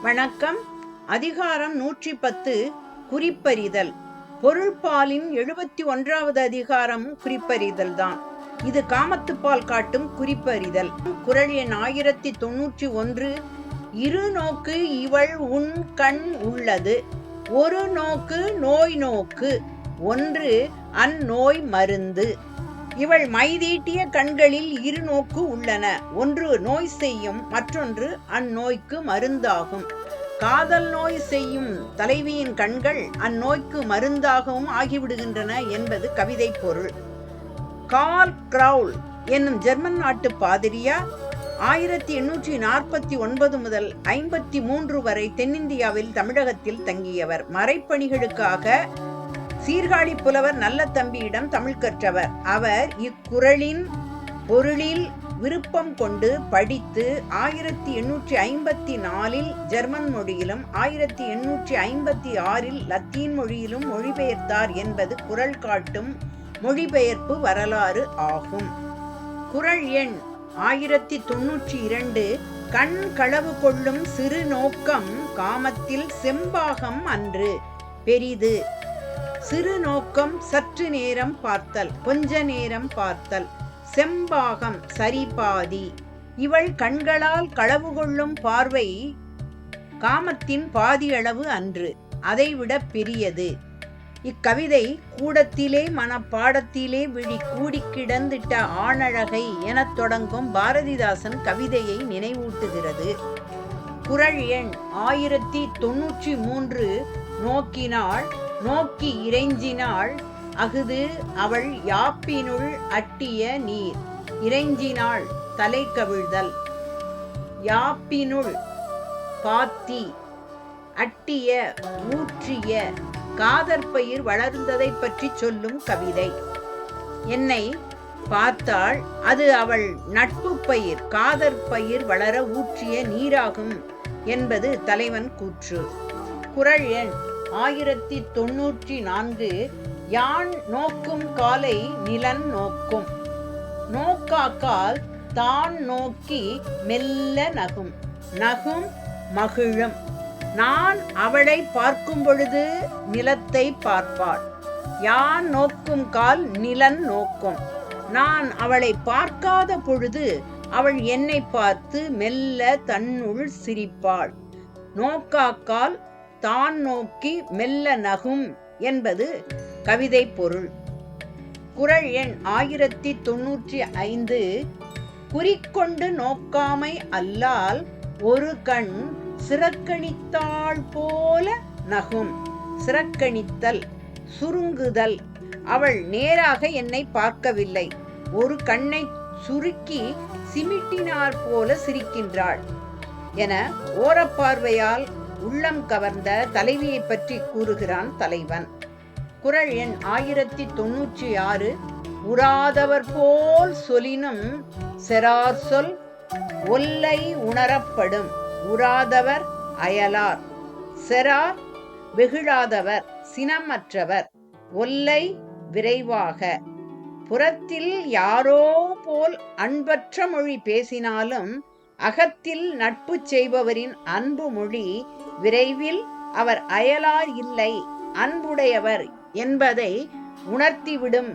வணக்கம். அதிகாரம் 110 குறிப்பறிதல். பொருள்பாலின் 71வது அதிகாரம் குறிப்பறிதல் தான். இது காமத்துப்பால் காட்டும் குறிப்பறிதல். குறள் எண் 1091. இரு நோக்கு இவள் உன் கண் உள்ளது, ஒரு நோக்கு நோய் நோக்கு, ஒன்று அந்நோய் மருந்து. இவள் மைதீட்டிய கண்களில் இரு நோக்கு உள்ளன, ஒன்று நோய் செய்யும், மற்றொன்று அந்நோய்க்கு மருந்தாகும். காதல் நோய் செய்யும் தலைவியின் கண்கள் அந்நோய்க்கு மருந்தாகவும் ஆகிவிடுகின்றன என்பது கவிதை பொருள். கார்ல் கிரவுல் என்னும் ஜெர்மன் நாட்டு பாதிரியார் 1849 முதல் 53 வரை தென்னிந்தியாவில் தமிழகத்தில் தங்கியவர். மறைப்பணிகளுக்காக சீர்காழி புலவர் நல்ல தம்பியிடம் தமிழ் கற்றவர். அவர் இக்குறளின் பொருளில் விருப்பம் கொண்டு படித்து 1854 ஜெர்மன் மொழியிலும் 1856 லத்தீன் மொழியிலும் மொழிபெயர்த்தார் என்பது குறள் காட்டும் மொழிபெயர்ப்பு வரலாறு ஆகும். குறள் எண் 1092. கண் களவு கொள்ளும் சிறு நோக்கம் காமத்தில் செம்பாகம் அன்று பெரிது. சிறு நோக்கம் சற்று நேரம் பார்த்தல், கொஞ்ச நேரம் பார்த்தல். செம்பாகம் சரிபாதி. இவள் கண்களால் களவு கொள்ளும் பார்வை காமத்தின் பாதியளவு அன்று, அதைவிட பெரியது. இக்கவிதை கூடத்திலே மனப்பாடத்திலே விழி கூடி கிடந்திட்ட ஆணழகை எனத் தொடங்கும் பாரதிதாசன் கவிதையை நினைவூட்டுகிறது. குறள் எண் 1093. நோக்கினாள் நோக்கி இறைஞ்சினாள் அஃது அவள் யாப்பினுள் அட்டிய நீர். இறைஞ்சினாள் தலை கவிழ்தல். யாப்பினுள் பாத்தி, அட்டிய ஊற்றிய காதற்பயிர் வளர்ந்ததை பற்றி சொல்லும் கவிதை. என்னை பார்த்தாள், அது அவள் நட்பு பயிர் காதற்பயிர் வளர ஊற்றிய நீராகும் என்பது தலைவன் கூற்று. குறள் எண் 1094. யான் நோக்கும் காலை நிலன் நோக்கும். நோக்காக்கால் தான் நோக்கி மெல்ல நகும். நகும் மகிழும். நான் அவளை பார்க்கும் பொழுது நிலத்தை பார்ப்பாள். யான் நோக்கும் கால் நிலன் நோக்கும். நான் அவளை பார்க்காத பொழுது அவள் என்னை பார்த்து மெல்ல தன்னுள் சிரிப்பாள். நோக்காக்கால் தான் நோக்கி மெல்ல நகும் என்பது கவிதை பொருள். குறள் எண் 1095. குறிக்கொண்டு நோக்காமை அல்லால் ஒரு கண் சிறக்கணித்தாள் போல நகும். சிறக்கணித்தல் சுருங்குதல். அவள் நேராக என்னை பார்க்கவில்லை, ஒரு கண்ணை சுருக்கி சிமிட்டினார் போல சிரிக்கின்றாள் என ஓரப்பார்வையால் உள்ளம் கவர்ந்த தலைவியை பற்றி கூறுகிறான் தலைவன். குறள் எண் 1096. உறாதவர் போல் சொலினும் செரார் சொல் ஒல்லை உணரப்படும். உறாதவர் அயலார், செரார் வெகுழாதவர் சினமற்றவர், ஒல்லை விரைவாக. புறத்தில் யாரோ போல் அன்பற்ற மொழி பேசினாலும் அகத்தில் நட்பு செய்பவரின் அன்பு மொழி விரைவில் அவர் அயலார் இல்லை, அன்புடையவர் என்பதை உணர்த்திவிடும்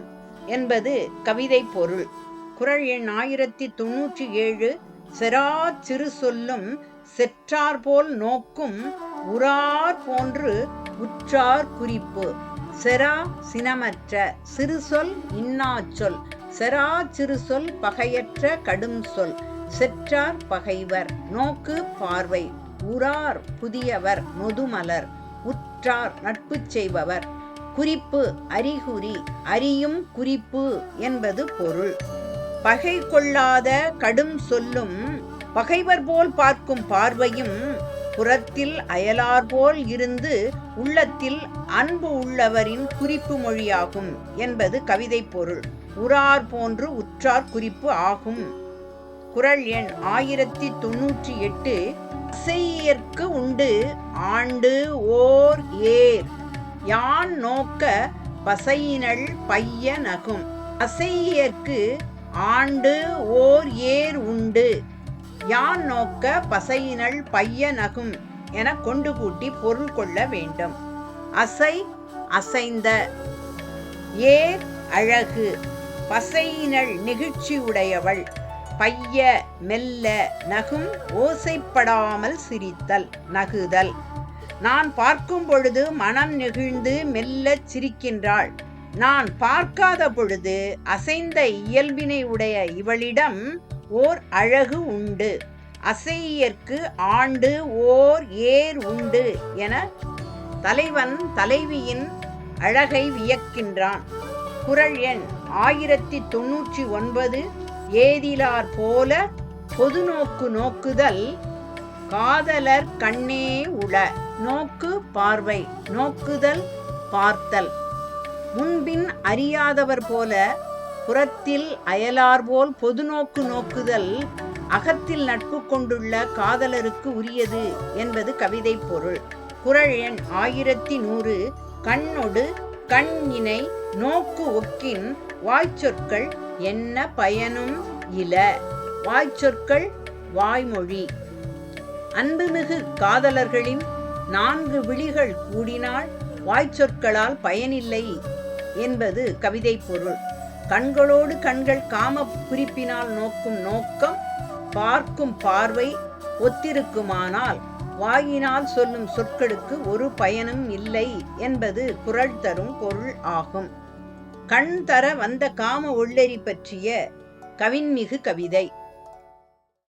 என்பது கவிதை பொருள். குறள் எண் 1097. செரா சிறு சொல்லும் செற்றார் போல் நோக்கும் உறார் போன்று உற்றார் குறிப்பு. செரா சினமற்ற, சிறு சொல் இன்னாச்சொல். செரா சிறு சொல் பகையற்ற கடும் சொல். செற்றார் பகைவர், நோக்கு பார்வை. உறார் புதியவர், நொதுமலர். உற்றார் நட்பு செய்பவர். குறிப்பு அறிகுறி, அறியும் குறிப்பு என்பது பொருள். பகை கொள்ளாத கடும் சொல்லும் பகைவர் போல் பார்க்கும் பார்வையும் புறத்தில் அயலார் போல் இருந்து உள்ளத்தில் அன்பு உள்ளவரின் குறிப்பு மொழியாகும் என்பது கவிதை பொருள். உறார் போன்று உற்றார் குறிப்பு ஆகும். குறள் எண் 1098. அசையியற்கு உண்டு ஆண்டு ஓர் ஏர். யான் நோக்க பசையினள் பைய நகும். அசையியற்கு ஆண்டு ஓர் ஏர் உண்டு. யான் நோக்க பசையினள் பைய நகும் என கொண்டு கூட்டி பொருள் கொள்ள வேண்டும். அசை அசைந்த, ஏர் அழகு, பசையினள் நெகிழ்ச்சியுடையவள், பைய மெல்ல, நகும் ஓசைப்படாமல் சிரித்தல் நகுதல். நான் பார்க்கும் பொழுது மனம் நெகிழ்ந்து மெல்லச் சிரிக்கின்றாள். நான் பார்க்காத பொழுது அசைந்த இயல்பினை உடைய இவளிடம் ஓர் அழகு உண்டு. அசையற்கு ஆண்டு ஓர் ஏர் உண்டு என தலைவன் தலைவியின் அழகை வியக்கின்றான். குறள் எண் 1099. ஏதிலார் போல பொதுநோக்கு நோக்குதல் காதலர் கண்ணே உள. நோக்கு பார்வை, நோக்குதல் பார்த்தல். முன்பின் அறியாதவர் போல புறத்தில் அயலார்போல் பொதுநோக்கு நோக்குதல் அகத்தில் நட்பு கொண்டுள்ள காதலருக்கு உரியது என்பது கவிதை பொருள். குறள் எண் 1100. கண்ணொடு கண் இணை நோக்கு ஒக்கின் வாய்ச்சொற்கள் என்ன பயனும் இல. வாய்ச்சொற்கள் வாய்மொழி. அன்புமிகு காதலர்களின் 4 விழிகள் கூடினால் வாய்ச்சொற்களால் பயனில்லை என்பது கவிதை பொருள். கண்களோடு கண்கள் காம குறிப்பினால் நோக்கும் நோக்கம், பார்க்கும் பார்வை ஒத்திருக்குமானால் வாயினால் சொல்லும் சொற்களுக்கு ஒரு பயனும் இல்லை என்பது குறள் தரும் பொருள் ஆகும். கண் தர வந்த காம ஒள்ளெரி பற்றிய கவின்மிகு கவிதை.